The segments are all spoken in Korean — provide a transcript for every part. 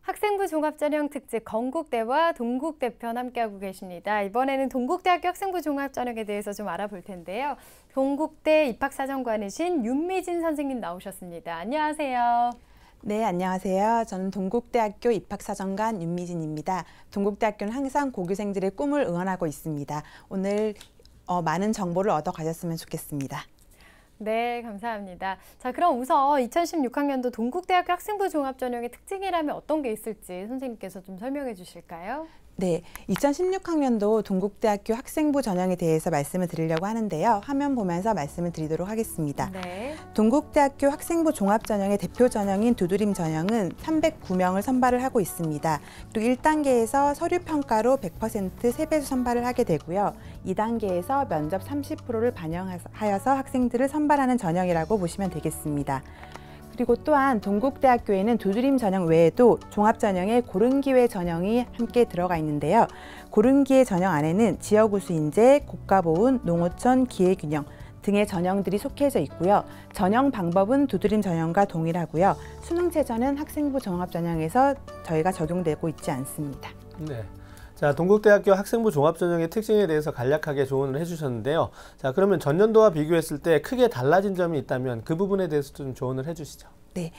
학생부 종합전형 특집 건국대와 동국대 편 함께하고 계십니다. 이번에는 동국대학교 학생부 종합전형에 대해서 좀 알아볼 텐데요. 동국대 입학사정관이신 윤미진 선생님 나오셨습니다. 안녕하세요. 네, 안녕하세요. 저는 동국대학교 입학사정관 윤미진입니다. 동국대학교는 항상 고교생들의 꿈을 응원하고 있습니다. 오늘 많은 정보를 얻어 가셨으면 좋겠습니다. 네, 감사합니다. 자, 그럼 우선 2016학년도 동국대학교 학생부 종합전형의 특징이라면 어떤 게 있을지 선생님께서 좀 설명해 주실까요? 네, 2016학년도 동국대학교 학생부 전형에 대해서 말씀을 드리려고 하는데요. 화면 보면서 말씀을 드리도록 하겠습니다. 네. 동국대학교 학생부 종합전형의 대표 전형인 두드림 전형은 309명을 선발을 하고 있습니다. 그리고 1단계에서 서류평가로 100% 세배수 선발을 하게 되고요. 2단계에서 면접 30%를 반영하여서 학생들을 선발하는 전형이라고 보시면 되겠습니다. 그리고 또한 동국대학교에는 두드림 전형 외에도 종합전형에 고른기회 전형이 함께 들어가 있는데요. 고른기회 전형 안에는 지역우수 인재, 고가보훈, 농어촌, 기회균형 등의 전형들이 속해져 있고요. 전형 방법은 두드림 전형과 동일하고요. 수능 최저는 학생부 종합전형에서 저희가 적용되고 있지 않습니다. 네. 자, 동국대학교 학생부 종합전형의 특징에 대해서 간략하게 조언을 해주셨는데요. 자, 그러면 전년도와 비교했을 때 크게 달라진 점이 있다면 그 부분에 대해서 좀 조언을 해주시죠. 네.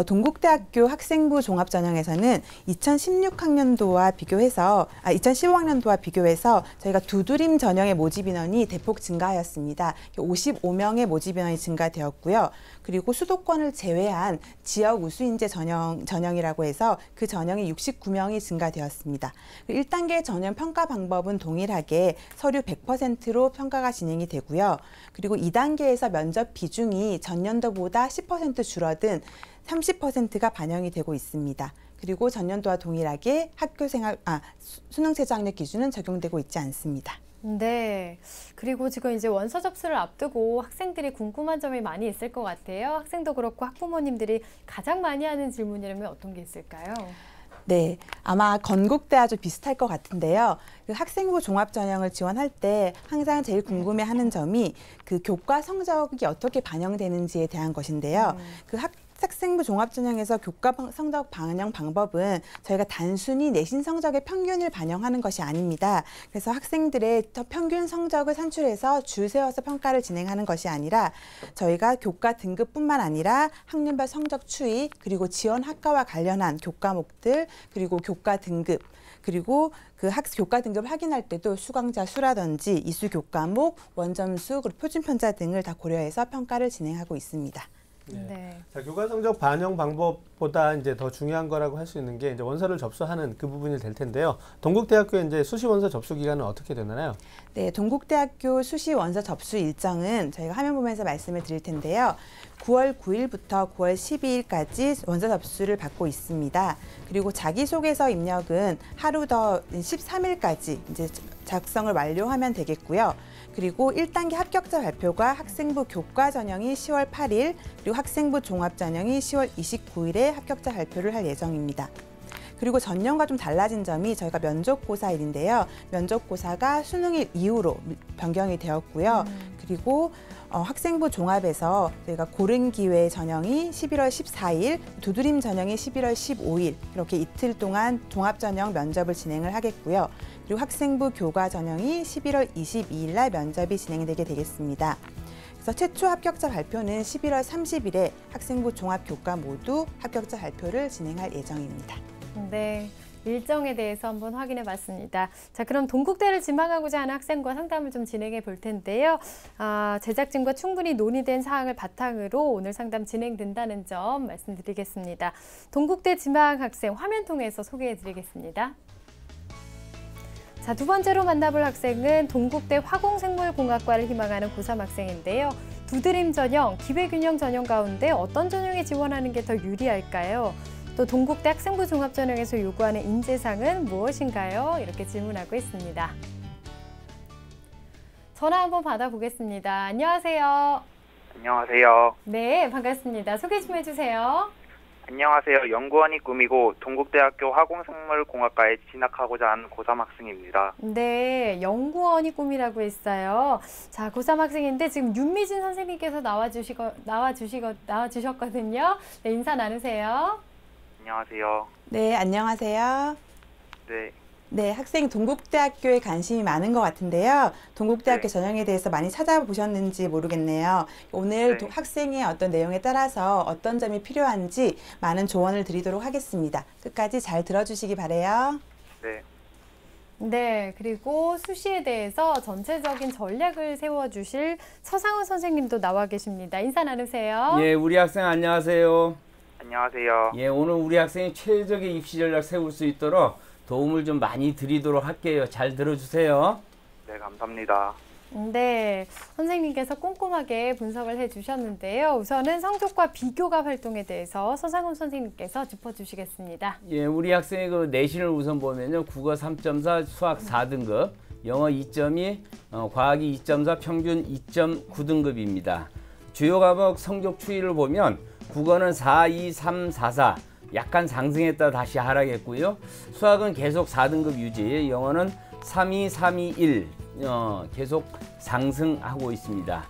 동국대학교 학생부 종합전형에서는 2015학년도와 비교해서 저희가 두드림 전형의 모집 인원이 대폭 증가하였습니다. 55명의 모집 인원이 증가되었고요. 그리고 수도권을 제외한 지역 우수인재 전형이라고 해서 그 전형이 69명이 증가되었습니다. 1단계 전형 평가 방법은 동일하게 서류 100%로 평가가 진행이 되고요. 그리고 2단계에서 면접 비중이 전년도보다 10% 줄어든 30%가 반영이 되고 있습니다. 그리고 전년도와 동일하게 수능 최저 학력 기준은 적용되고 있지 않습니다. 네. 그리고 지금 이제 원서 접수를 앞두고 학생들이 궁금한 점이 많이 있을 것 같아요. 학생도 그렇고 학부모님들이 가장 많이 하는 질문이라면 어떤 게 있을까요? 네, 아마 건국대와 좀 비슷할 것 같은데요. 그 학생부 종합전형을 지원할 때 항상 제일 궁금해하는 점이 그 교과 성적이 어떻게 반영되는지에 대한 것인데요. 학생부 종합전형에서 교과 성적 반영 방법은 저희가 단순히 내신 성적의 평균을 반영하는 것이 아닙니다. 그래서 학생들의 평균 성적을 산출해서 줄 세워서 평가를 진행하는 것이 아니라 저희가 교과 등급뿐만 아니라 학년별 성적 추이, 그리고 지원 학과와 관련한 교과목들, 그리고 교과 등급, 그리고 교과 등급을 확인할 때도 수강자 수라든지 이수 교과목, 원점수, 그리고 표준편자 등을 다 고려해서 평가를 진행하고 있습니다. 네. 자, 교과 성적 반영 방법보다 이제 더 중요한 거라고 할 수 있는 게 이제 원서를 접수하는 그 부분이 될 텐데요. 동국대학교의 이제 수시 원서 접수 기간은 어떻게 되나요? 네, 동국대학교 수시 원서 접수 일정은 저희가 화면 보면서 말씀을 드릴 텐데요. 9월 9일부터 9월 12일까지 원서 접수를 받고 있습니다. 그리고 자기소개서 입력은 하루 더 13일까지 이제 작성을 완료하면 되겠고요. 그리고 1단계 합격자 발표가 학생부 교과 전형이 10월 8일, 그리고 학생부 종합 전형이 10월 29일에 합격자 발표를 할 예정입니다. 그리고 전년과 좀 달라진 점이 저희가 면접고사일인데요. 면접고사가 수능일 이후로 변경이 되었고요. 그리고 학생부 종합에서 저희가 고른기회 전형이 11월 14일, 두드림 전형이 11월 15일 이렇게 이틀 동안 종합전형 면접을 진행을 하겠고요. 그리고 학생부 교과 전형이 11월 22일 날 면접이 진행되게 되겠습니다. 그래서 최초 합격자 발표는 11월 30일에 학생부 종합교과 모두 합격자 발표를 진행할 예정입니다. 네. 일정에 대해서 한번 확인해 봤습니다. 자, 그럼 동국대를 지망하고자 하는 학생과 상담을 좀 진행해 볼 텐데요. 제작진과 충분히 논의된 사항을 바탕으로 오늘 상담 진행된다는 점 말씀드리겠습니다. 동국대 지망 학생 화면 통해서 소개해 드리겠습니다. 자, 두 번째로 만나볼 학생은 동국대 화공생물공학과를 희망하는 고3 학생인데요. 두드림 전형, 기회균형 전형 가운데 어떤 전형에 지원하는 게 더 유리할까요? 또 동국대 학생부 종합전형에서 요구하는 인재상은 무엇인가요? 이렇게 질문하고 있습니다. 전화 한번 받아보겠습니다. 안녕하세요. 안녕하세요. 네, 반갑습니다. 소개 좀 해주세요. 안녕하세요. 연구원이 꿈이고 동국대학교 화공생물공학과에 진학하고자 하는 고3 학생입니다. 네, 연구원이 꿈이라고 했어요. 자, 고3 학생인데 지금 윤미진 선생님께서 나와주셨거든요. 네, 인사 나누세요. 안녕하세요. 네, 안녕하세요. 네. 네, 학생이 동국대학교에 관심이 많은 것 같은데요. 동국대학교 네. 전형에 대해서 많이 찾아보셨는지 모르겠네요. 오늘 네. 학생의 어떤 내용에 따라서 어떤 점이 필요한지 많은 조언을 드리도록 하겠습니다. 끝까지 잘 들어주시기 바라요. 네. 네, 그리고 수시에 대해서 전체적인 전략을 세워주실 서상훈 선생님도 나와 계십니다. 인사 나누세요. 예, 우리 학생 안녕하세요. 안녕하세요. 예, 오늘 우리 학생이 최적의 입시 전략 세울 수 있도록 도움을 좀 많이 드리도록 할게요. 잘 들어주세요. 네, 감사합니다. 네, 선생님께서 꼼꼼하게 분석을 해주셨는데요. 우선은 성적과 비교가 활동에 대해서 서상훈 선생님께서 짚어주시겠습니다. 예, 우리 학생의 그 내신을 우선 보면요. 국어 3.4, 수학 4등급, 영어 2.2, 과학이 2.4, 평균 2.9등급입니다. 주요 과목 성적 추이를 보면 국어는 4, 2, 3, 4, 4. 약간 상승했다 다시 하락했고요. 수학은 계속 4등급 유지, 영어는 3, 2, 3, 2, 1 계속 상승하고 있습니다.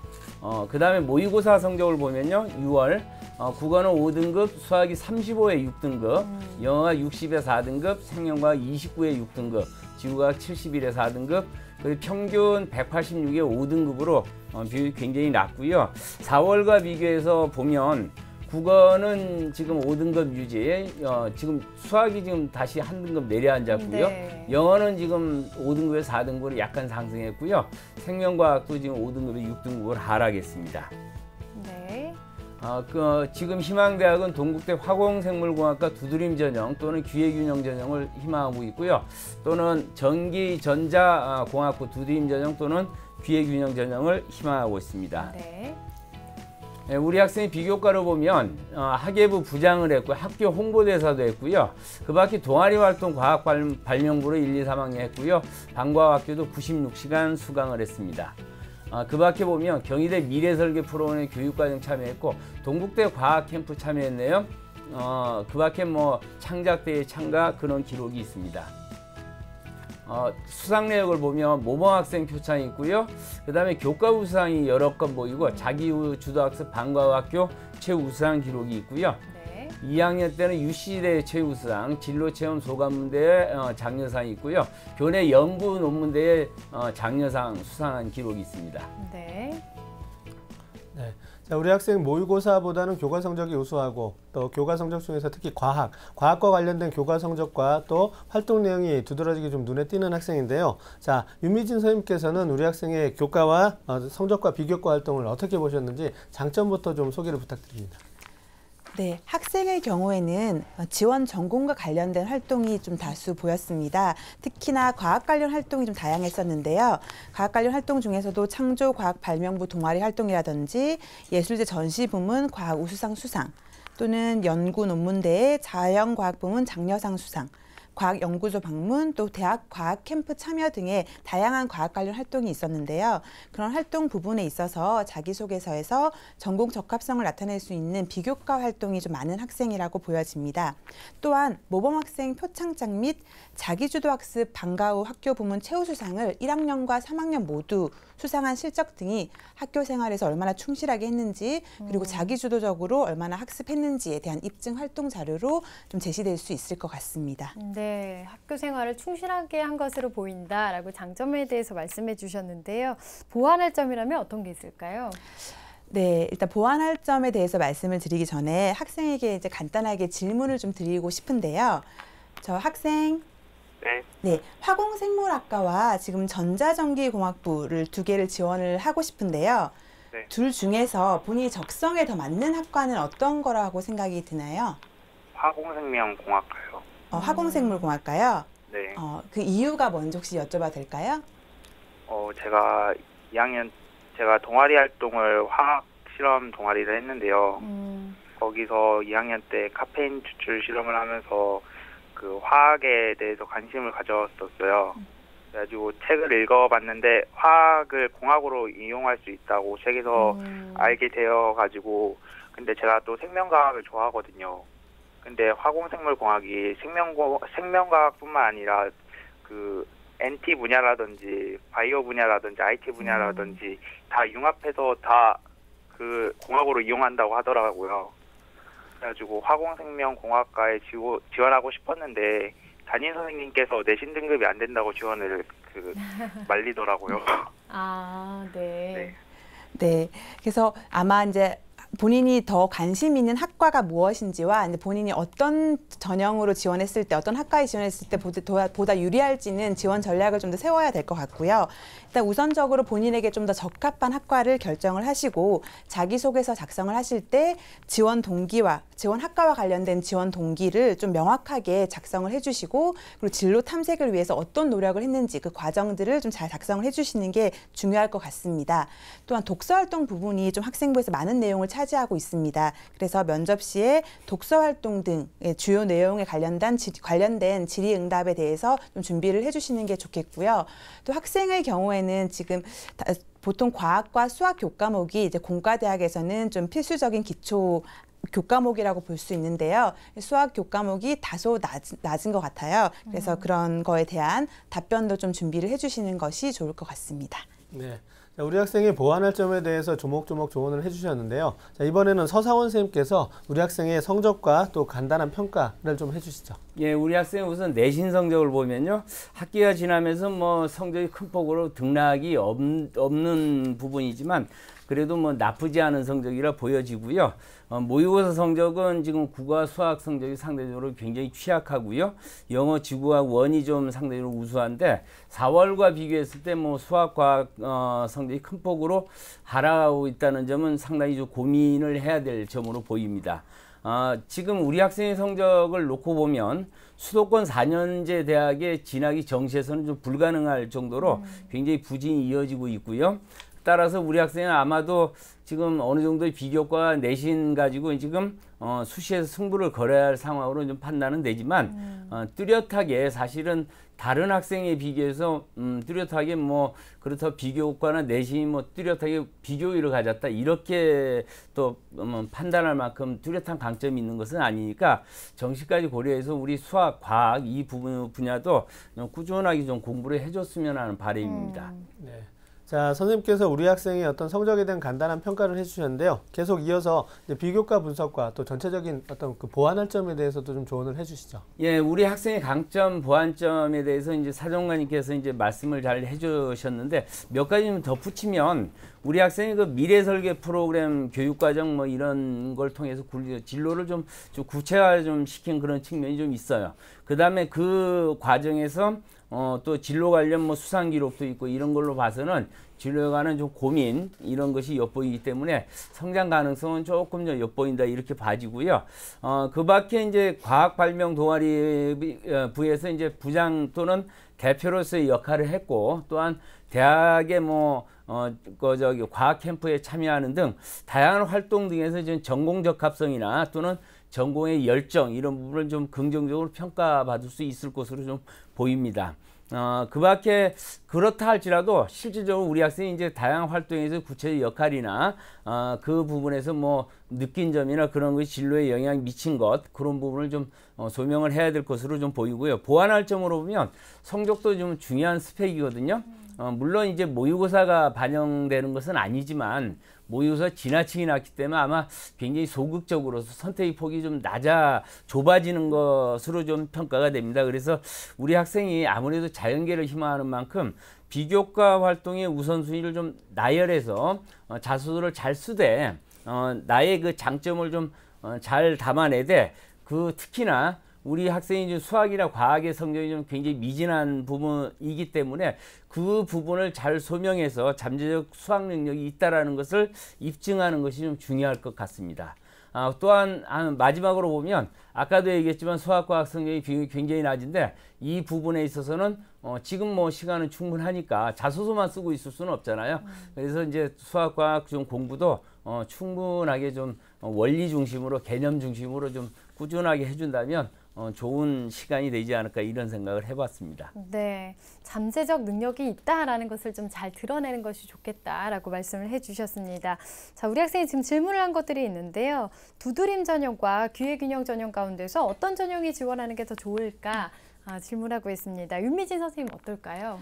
그 다음에 모의고사 성적을 보면요. 6월 국어는 5등급, 수학이 35에 6등급, 영어가 60에 4등급, 생명과학 29에 6등급, 지구과학 71에 4등급, 그리고 평균 186에 5등급으로 비율이 굉장히 낮고요. 4월과 비교해서 보면 국어는 지금 5등급 유지, 지금 수학이 지금 다시 한 등급 내려앉았고요. 네. 영어는 지금 5등급에서 4등급으로 약간 상승했고요. 생명과학도 지금 5등급에서 6등급으로 하락했습니다. 네. 지금 희망대학은 동국대 화공생물공학과 두드림 전형 또는 기회균형 전형을 희망하고 있고요. 또는 전기전자공학부 두드림 전형 또는 기회균형 전형을 희망하고 있습니다. 네. 우리 학생이 비교과로 보면 학예부 부장을 했고 학교 홍보대사도 했고요. 그 밖에 동아리 활동 과학 발명부로 1, 2, 3학년 했고요. 방과학교도 96시간 수강을 했습니다. 그 밖에 보면 경희대 미래설계 프로그램 교육과정 참여했고 동국대 과학 캠프 참여했네요. 그 밖에 뭐 창작대회 참가 그런 기록이 있습니다. 수상 내역을 보면 모범학생 표창이 있고요. 그 다음에 교과부 수상이 여러 건 보이고 자기주도학습 방과학교 최우수상 기록이 있고요. 네. 2학년 때는 UC대 최우수상, 진로체험 소감문대회 장려상이 있고요. 교내 연구 논문대회 장려상 수상한 기록이 있습니다. 네. 네. 자, 우리 학생 모의고사보다는 교과 성적이 우수하고 또 교과 성적 중에서 특히 과학과 관련된 교과 성적과 또 활동 내용이 두드러지게 좀 눈에 띄는 학생인데요. 자, 윤미진 선생님께서는 우리 학생의 교과와 성적과 비교과 활동을 어떻게 보셨는지 장점부터 좀 소개를 부탁드립니다. 네, 학생의 경우에는 지원 전공과 관련된 활동이 좀 다수 보였습니다. 특히나 과학 관련 활동이 좀 다양했었는데요. 과학 관련 활동 중에서도 창조과학 발명부 동아리 활동이라든지 예술제 전시 부문 과학 우수상 수상 또는 연구 논문대회 자연과학 부문 장려상 수상, 과학연구소 방문, 또 대학 과학 캠프 참여 등의 다양한 과학 관련 활동이 있었는데요. 그런 활동 부분에 있어서 자기소개서에서 전공 적합성을 나타낼 수 있는 비교과 활동이 좀 많은 학생이라고 보여집니다. 또한 모범학생 표창장 및 자기주도학습 방과 후 학교 부문 최우수상을 1학년과 3학년 모두 수상한 실적 등이 학교 생활에서 얼마나 충실하게 했는지 그리고 자기주도적으로 얼마나 학습했는지에 대한 입증 활동 자료로 좀 제시될 수 있을 것 같습니다. 네, 학교 생활을 충실하게 한 것으로 보인다라고 장점에 대해서 말씀해 주셨는데요. 보완할 점이라면 어떤 게 있을까요? 네, 일단 보완할 점에 대해서 말씀을 드리기 전에 학생에게 이제 간단하게 질문을 좀 드리고 싶은데요. 저 학생, 네, 화공생물학과와 지금 전자전기공학부를 두 개를 지원을 하고 싶은데요. 네. 둘 중에서 본인이 적성에 더 맞는 학과는 어떤 거라고 생각이 드나요? 화공생명공학과요. 화공생물공학과요? 네. 그 이유가 뭔지 혹시 여쭤봐도 될까요? 제가 2학년 제가 동아리 활동을 화학 실험 동아리를 했는데요. 거기서 2학년 때 카페인 추출 실험을 하면서 그 화학에 대해서 관심을 가졌었어요. 그래가지고 책을 읽어봤는데 화학을 공학으로 이용할 수 있다고 책에서 알게 되어가지고, 근데 제가 또 생명과학을 좋아하거든요. 근데 화공생물공학이 생명과학뿐만 아니라 그 NT 분야라든지 바이오 분야라든지 IT 분야라든지 다 융합해서 다 그 공학으로 이용한다고 하더라고요. 그래가지고 화공생명공학과에 지원하고 싶었는데 담임 선생님께서 내신 등급이 안 된다고 지원을 말리더라고요. 아, 네. 네. 그래서 아마 이제 본인이 더 관심 있는 학과가 무엇인지와 이제 본인이 어떤 전형으로 지원했을 때, 어떤 학과에 지원했을 때 보다 유리할지는 지원 전략을 좀 더 세워야 될 것 같고요. 일단 우선적으로 본인에게 좀 더 적합한 학과를 결정을 하시고 자기소개서 작성을 하실 때 지원 동기와 지원 학과와 관련된 지원 동기를 좀 명확하게 작성을 해주시고 그리고 진로 탐색을 위해서 어떤 노력을 했는지 그 과정들을 좀 잘 작성을 해주시는 게 중요할 것 같습니다. 또한 독서활동 부분이 좀 학생부에서 많은 내용을 차지하고 있습니다. 그래서 면접 시에 독서활동 등 주요 내용에 관련된 질의응답에 대해서 좀 준비를 해주시는 게 좋겠고요. 또 학생의 경우에는 지금 보통 과학과 수학 교과목이 이제 공과대학에서는 좀 필수적인 기초 교과목이라고 볼 수 있는데요. 수학 교과목이 다소 낮은 것 같아요. 그래서 그런 거에 대한 답변도 좀 준비를 해주시는 것이 좋을 것 같습니다. 네. 자, 우리 학생이 보완할 점에 대해서 조목조목 조언을 해주셨는데요. 자, 이번에는 서상원 선생님께서 우리 학생의 성적과 또 간단한 평가를 좀 해주시죠. 예, 우리 학생 우선 내신 성적을 보면요. 학기가 지나면서 뭐 성적이 큰 폭으로 등락이 없는 부분이지만 그래도 뭐 나쁘지 않은 성적이라 보여지고요. 모의고사 성적은 지금 국어 수학 성적이 상대적으로 굉장히 취약하고요. 영어 지구학 원이 좀 상대적으로 우수한데 4월과 비교했을 때 뭐 수학 과학 성적이 큰 폭으로 하락하고 있다는 점은 상당히 좀 고민을 해야 될 점으로 보입니다. 지금 우리 학생의 성적을 놓고 보면 수도권 4년제 대학에 진학이 정시에서는 좀 불가능할 정도로 굉장히 부진이 이어지고 있고요. 따라서 우리 학생은 아마도 지금 어느 정도의 비교과 내신 가지고 지금 수시에서 승부를 걸어야 할 상황으로 좀 판단은 되지만 뚜렷하게 사실은 다른 학생에 비교해서 뚜렷하게 뭐 그렇다 비교과나 내신이 뭐 뚜렷하게 비교율을 가졌다 이렇게 또 판단할 만큼 뚜렷한 강점이 있는 것은 아니니까 정시까지 고려해서 우리 수학, 과학 이 분야도 꾸준하게 좀 공부를 해줬으면 하는 바람입니다. 네. 자, 선생님께서 우리 학생의 어떤 성적에 대한 간단한 평가를 해주셨는데요. 계속 이어서 이제 비교과 분석과 또 전체적인 어떤 그 보완할 점에 대해서도 좀 조언을 해주시죠. 예, 우리 학생의 강점, 보완점에 대해서 이제 사정관님께서 이제 말씀을 잘 해주셨는데 몇 가지 좀 덧붙이면 우리 학생이 그 미래 설계 프로그램 교육과정 뭐 이런 걸 통해서 진로를 좀 구체화 좀 시킨 그런 측면이 좀 있어요. 그 다음에 그 과정에서 또 진로 관련 뭐 수상 기록도 있고 이런 걸로 봐서는 진로에 관한 좀 고민 이런 것이 엿보이기 때문에 성장 가능성은 조금 좀 엿보인다 이렇게 봐지고요. 그 밖에 이제 과학 발명 동아리 부에서 이제 부장 또는 대표로서의 역할을 했고 또한 대학의 뭐 과학 캠프에 참여하는 등 다양한 활동 등에서 지금 전공 적합성이나 또는 전공의 열정 이런 부분을 좀 긍정적으로 평가받을 수 있을 것으로 좀 보입니다. 그 밖에 그렇다 할지라도 실질적으로 우리 학생이 이제 다양한 활동에서 구체적 역할이나 그 부분에서 뭐 느낀 점이나 그런 것이 진로에 영향이 미친 것 그런 부분을 좀 소명을 해야 될 것으로 좀 보이고요. 보완할 점으로 보면 성적도 좀 중요한 스펙이거든요. 물론 이제 모의고사가 반영되는 것은 아니지만 모의고사 지나치게 낮기 때문에 아마 굉장히 소극적으로 선택의 폭이 좀 좁아지는 것으로 좀 평가가 됩니다. 그래서 우리 학생이 아무래도 자연계를 희망하는 만큼 비교과 활동의 우선순위를 좀 나열해서 자소서를 잘 쓰되 나의 그 장점을 좀 잘 담아내되 그 특히나 우리 학생이 수학이나 과학의 성적이 좀 굉장히 미진한 부분이기 때문에 그 부분을 잘 소명해서 잠재적 수학 능력이 있다라는 것을 입증하는 것이 좀 중요할 것 같습니다. 또한 마지막으로 보면 아까도 얘기했지만 수학과학 성적이 굉장히 낮은데 이 부분에 있어서는 지금 뭐 시간은 충분하니까 자소서만 쓰고 있을 수는 없잖아요. 그래서 이제 수학과학 좀 공부도 충분하게 좀 원리 중심으로 개념 중심으로 좀 꾸준하게 해준다면 좋은 시간이 되지 않을까 이런 생각을 해봤습니다. 네, 잠재적 능력이 있다라는 것을 좀 잘 드러내는 것이 좋겠다라고 말씀을 해주셨습니다. 자, 우리 학생이 지금 질문을 한 것들이 있는데요. 두드림 전형과 기회균형 전형 가운데서 어떤 전형이 지원하는 게 더 좋을까 질문하고 있습니다. 윤미진 선생님 어떨까요?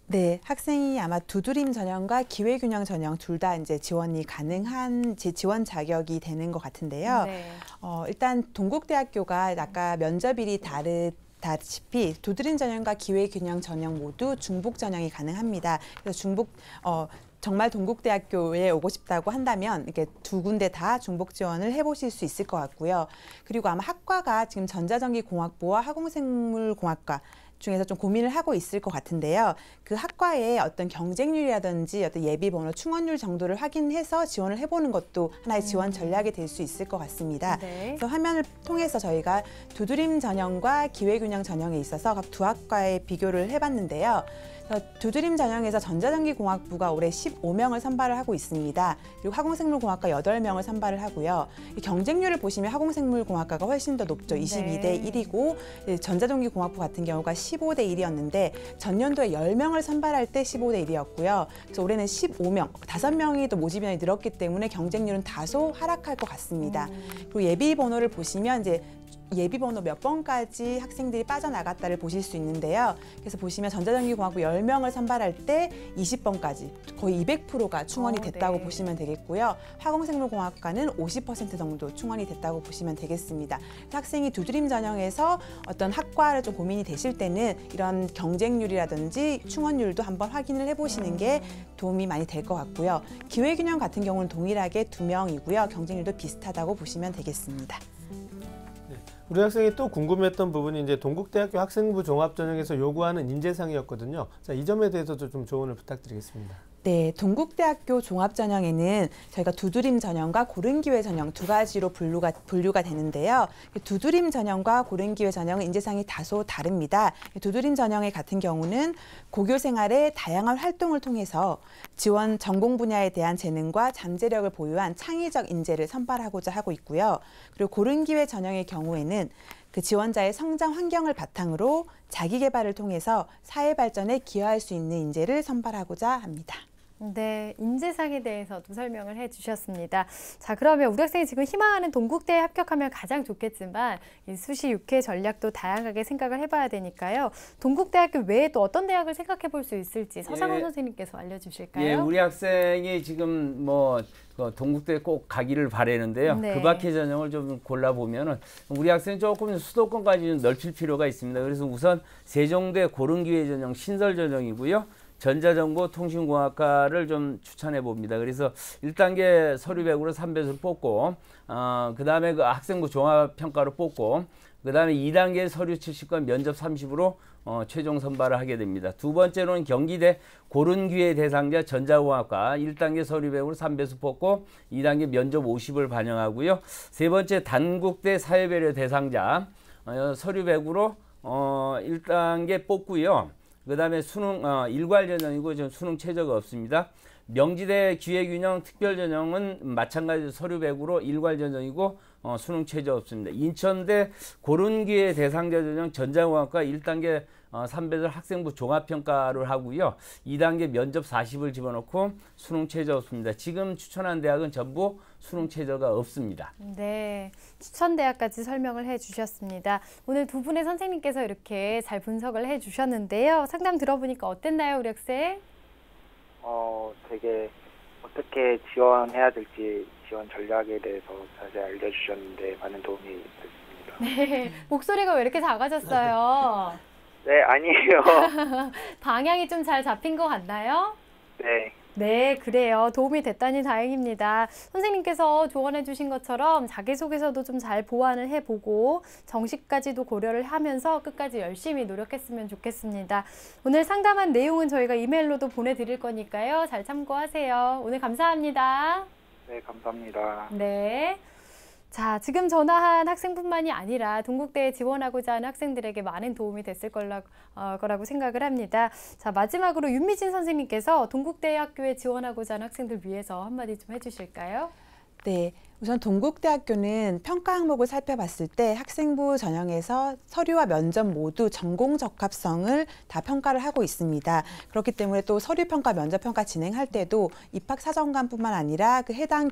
네, 학생이 아마 두드림 전형과 기회균형 전형 둘 다 이제 지원이 가능한 지원 자격이 되는 것 같은데요. 네. 일단 동국대학교가 아까 면접일이 다르다시피 두드림 전형과 기회균형 전형 모두 중복 전형이 가능합니다. 그래서 정말 동국대학교에 오고 싶다고 한다면 이렇게 두 군데 다 중복 지원을 해보실 수 있을 것 같고요. 그리고 아마 학과가 지금 전자전기공학부와 화공생물공학과 중에서 좀 고민을 하고 있을 것 같은데요. 그 학과의 어떤 경쟁률이라든지 어떤 예비번호, 충원율 정도를 확인해서 지원을 해보는 것도 하나의 지원 전략이 될 수 있을 것 같습니다. 네. 그래서 화면을 통해서 저희가 두드림 전형과 기회균형 전형에 있어서 각 두 학과의 비교를 해봤는데요. 두드림 전형에서 전자전기공학부가 올해 15명을 선발을 하고 있습니다. 그리고 화공생물공학과 8명을 선발을 하고요. 이 경쟁률을 보시면 화공생물공학과가 훨씬 더 높죠. 22대 1이고 전자전기공학부 같은 경우가 15대 1이었는데 전년도에 10명을 선발할 때 15대 1이었고요. 그래서 올해는 15명, 5명이 또 모집 인원이 늘었기 때문에 경쟁률은 다소 하락할 것 같습니다. 그리고 예비 번호를 보시면 이제 예비 번호 몇 번까지 학생들이 빠져나갔다를 보실 수 있는데요. 그래서 보시면 전자전기공학부 10명을 선발할 때 20번까지 거의 200%가 충원이 됐다고 네. 보시면 되겠고요. 화공생물공학과는 50% 정도 충원이 됐다고 보시면 되겠습니다. 학생이 두드림 전형에서 어떤 학과를 좀 고민이 되실 때는 이런 경쟁률이라든지 충원율도 한번 확인을 해보시는 게 도움이 많이 될 것 같고요. 기회균형 같은 경우는 동일하게 2명이고요. 경쟁률도 비슷하다고 보시면 되겠습니다. 우리 학생이 또 궁금했던 부분이 이제 동국대학교 학생부 종합전형에서 요구하는 인재상이었거든요. 자, 이 점에 대해서도 좀 조언을 부탁드리겠습니다. 네, 동국대학교 종합전형에는 저희가 두드림 전형과 고른기회 전형 두 가지로 분류가 되는데요. 두드림 전형과 고른기회 전형은 인재상이 다소 다릅니다. 두드림 전형의 같은 경우는 고교 생활의 다양한 활동을 통해서 지원 전공 분야에 대한 재능과 잠재력을 보유한 창의적 인재를 선발하고자 하고 있고요. 그리고 고른기회 전형의 경우에는 그 지원자의 성장 환경을 바탕으로 자기 개발을 통해서 사회 발전에 기여할 수 있는 인재를 선발하고자 합니다. 네, 인재상에 대해서도 설명을 해주셨습니다. 자, 그러면 우리 학생이 지금 희망하는 동국대에 합격하면 가장 좋겠지만 이 수시 6회 전략도 다양하게 생각을 해봐야 되니까요. 동국대학교 외에 또 어떤 대학을 생각해 볼 수 있을지 서상원 선생님께서 알려주실까요? 예, 우리 학생이 지금 동국대 꼭 가기를 바라는데요. 네. 그 밖의 전형을 좀 골라보면은 우리 학생이 조금 수도권까지 좀 넓힐 필요가 있습니다. 그래서 우선 세종대 고른기회 전형 신설 전형이고요. 전자정보통신공학과를 좀 추천해 봅니다. 그래서 1단계 서류 100으로 3배수를 뽑고 그 다음에 그 학생부 종합평가로 뽑고 그 다음에 2단계 서류 70건 면접 30으로 최종 선발을 하게 됩니다. 두 번째로는 경기대 고른기회 대상자 전자공학과 1단계 서류 100으로 3배수 뽑고 2단계 면접 50을 반영하고요. 세 번째 단국대 사회배려 대상자 서류 100으로 1단계 뽑고요. 그 다음에 수능 일괄 전형이고 좀 수능 최저가 없습니다. 명지대 기회균형 특별전형은 마찬가지로 서류 100으로 일괄 전형이고 수능 최저 없습니다. 인천대 고른기회 대상자 전형 전자공학과 1단계 3배설 학생부 종합평가를 하고요. 2단계 면접 40을 집어넣고 수능 최저 없습니다. 지금 추천한 대학은 전부 수능 최저가 없습니다. 네, 추천 대학까지 설명을 해주셨습니다. 오늘 두 분의 선생님께서 이렇게 잘 분석을 해주셨는데요. 상담 들어보니까 어땠나요, 우리 학생? 되게 어떻게 지원해야 될지 지원 전략에 대해서 자세히 알려주셨는데 많은 도움이 됐습니다. 네, 목소리가 왜 이렇게 작아졌어요? 네, 아니에요. 방향이 좀 잘 잡힌 것 같나요? 네. 네, 그래요. 도움이 됐다니 다행입니다. 선생님께서 조언해 주신 것처럼 자기소개서도 좀 잘 보완을 해보고 정시까지도 고려를 하면서 끝까지 열심히 노력했으면 좋겠습니다. 오늘 상담한 내용은 저희가 이메일로도 보내드릴 거니까요. 잘 참고하세요. 오늘 감사합니다. 네, 감사합니다. 네. 자, 지금 전화한 학생뿐만이 아니라 동국대에 지원하고자 하는 학생들에게 많은 도움이 됐을 거라고 생각을 합니다. 자, 마지막으로 윤미진 선생님께서 동국대 학교에 지원하고자 하는 학생들 위해서 한마디 좀 해주실까요? 네, 우선 동국대학교는 평가 항목을 살펴봤을 때 학생부 전형에서 서류와 면접 모두 전공 적합성을 다 평가를 하고 있습니다. 그렇기 때문에 또 서류 평가, 면접 평가 진행할 때도 입학 사정관뿐만 아니라 그 해당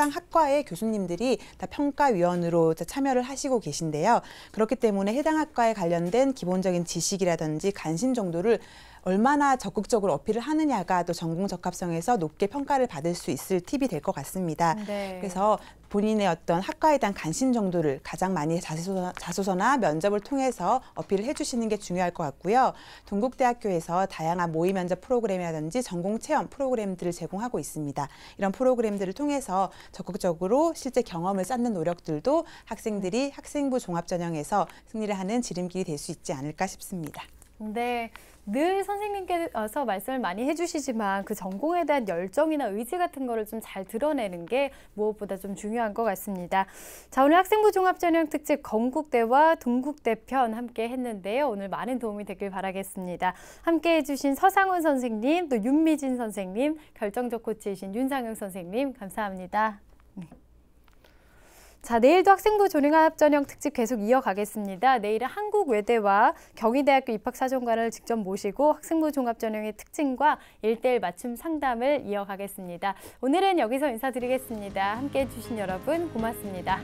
학과의 교수님들이 다 평가위원으로 참여를 하시고 계신데요. 그렇기 때문에 해당 학과에 관련된 기본적인 지식이라든지 관심 정도를 얼마나 적극적으로 어필을 하느냐가 또 전공 적합성에서 높게 평가를 받을 수 있을 팁이 될 것 같습니다. 네. 그래서 본인의 어떤 학과에 대한 관심 정도를 가장 많이 자소서나 면접을 통해서 어필을 해주시는 게 중요할 것 같고요. 동국대학교에서 다양한 모의 면접 프로그램이라든지 전공 체험 프로그램들을 제공하고 있습니다. 이런 프로그램들을 통해서 적극적으로 실제 경험을 쌓는 노력들도 학생들이 학생부 종합전형에서 승리를 하는 지름길이 될 수 있지 않을까 싶습니다. 네. 늘 선생님께서 말씀을 많이 해주시지만 그 전공에 대한 열정이나 의지 같은 거를 좀 잘 드러내는 게 무엇보다 좀 중요한 것 같습니다. 자, 오늘 학생부 종합전형 특집 건국대와 동국대 편 함께 했는데요. 오늘 많은 도움이 되길 바라겠습니다. 함께 해주신 서상훈 선생님, 또 윤미진 선생님, 결정적 코치이신 윤상영 선생님 감사합니다. 자, 내일도 학생부 종합전형 특집 계속 이어가겠습니다. 내일은 한국외대와 경희대학교 입학사정관을 직접 모시고 학생부 종합전형의 특징과 1:1 맞춤 상담을 이어가겠습니다. 오늘은 여기서 인사드리겠습니다. 함께해 주신 여러분 고맙습니다.